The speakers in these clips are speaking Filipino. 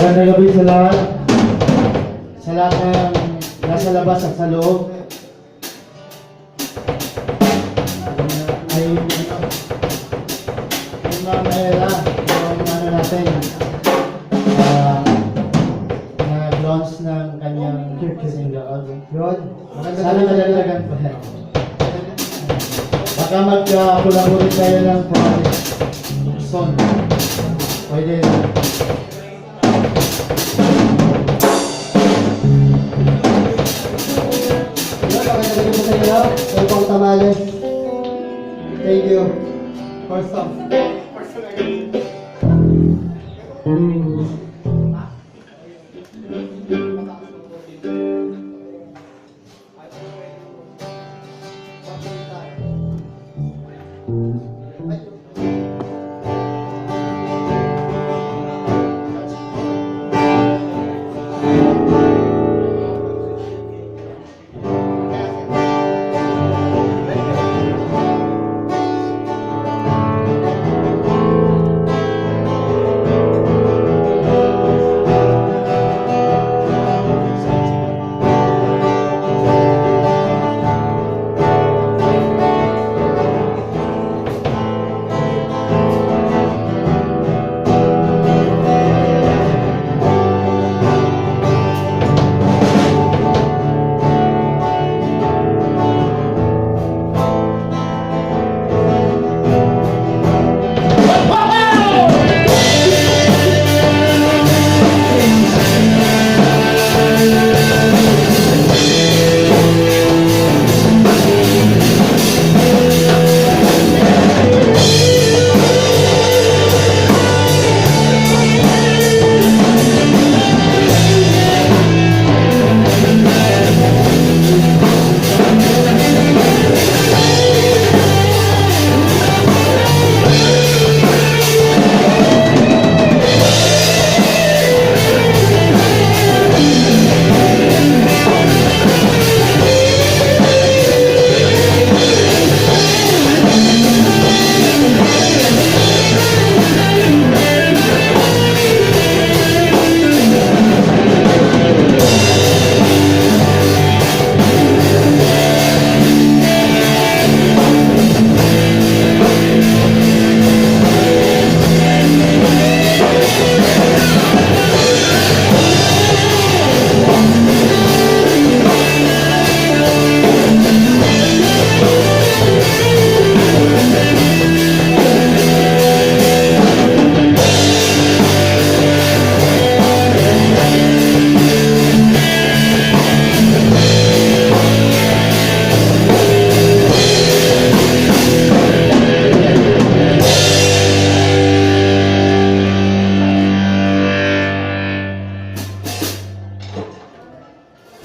Magandang gabi sa lahat. Sa lahat ng nasa labas at sa loob. Ay, yung mga mahera, yung ano natin, nag-launch ng kanyang single album. Yun. Sana nalalagan pa yan. Baka mag-collaborate tayo ng project soon. Pwede. Thank you. First off.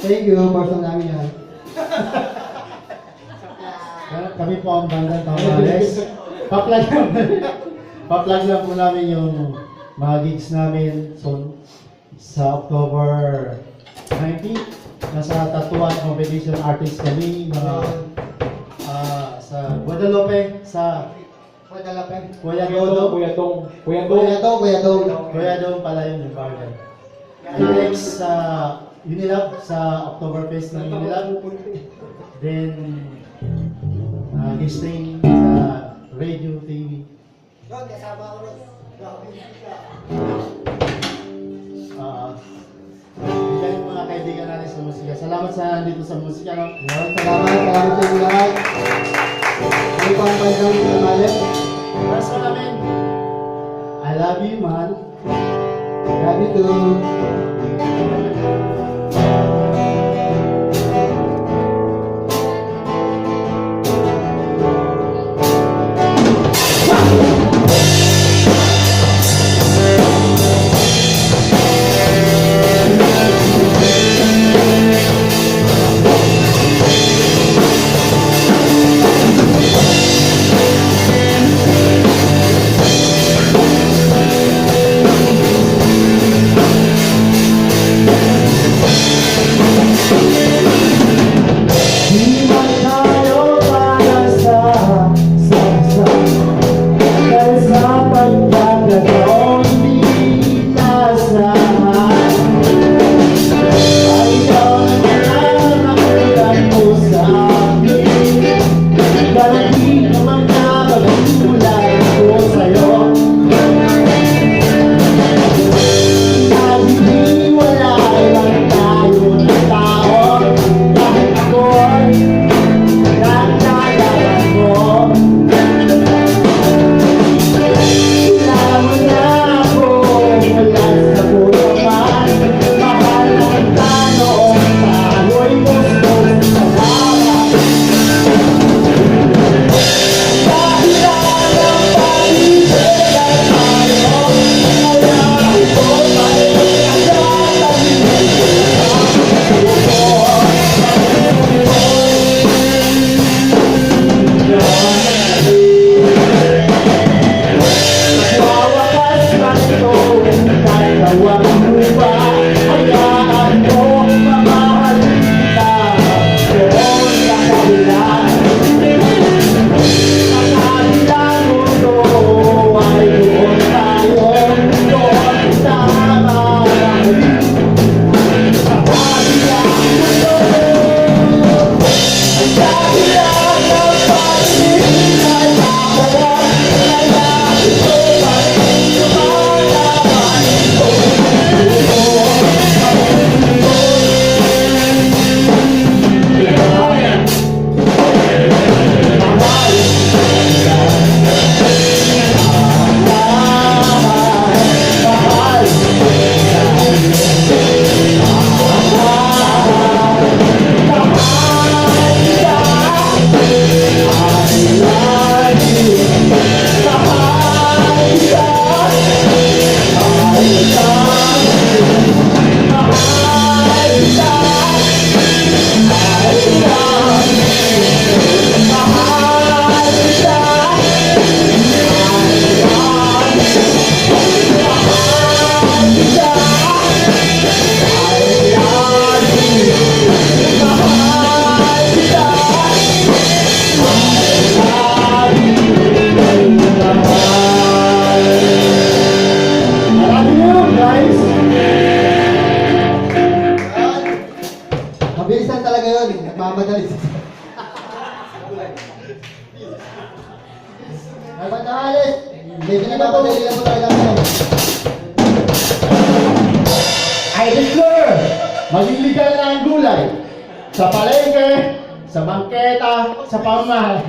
Thank you, person namin yan. Kami po ang bandang Tamales. Pa-plug lang po namin yung mga gigs namin sa October 19. Nasa Tatuan Competition Artist kami. Sa Guadalupe, sa Kuya Dong pala yung bargain. And next sa Unilab, sa Oktoberfest ng Unilab. Then, guesting sa Radio TV. Ika yung mga kaibigan natin sa musika. Salamat sa dito sa musika. No? Salamat sa inyo lahat. Ano pa ang bandang Tamales? Para sa namin, I love you, man. Love you too. Ay, Pantangalit! Hindi pinapapadali lang po tayo namin. I declare, maging legal na ang gulay sa palengke, sa bangketa, sa pamahal.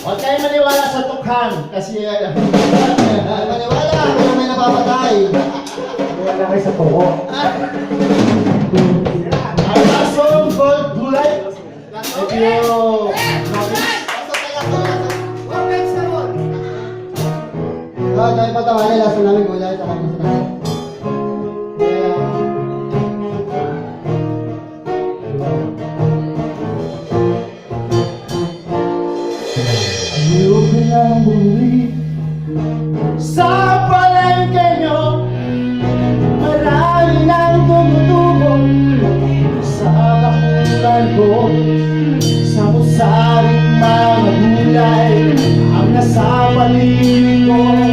Huwag kayo maniwala sa tukhan kasi maniwala kung may napapatay. Wala kayo sa tuko. Ang lasong gold gulay. If you... Dahil patawali, lasa namin gulay sa kamusta na. Ayoko nang bumili sa palengke nyo. Marami nang tumutubo sa bakulan ko. Sa saring mga gulay ang nasa paligid ko.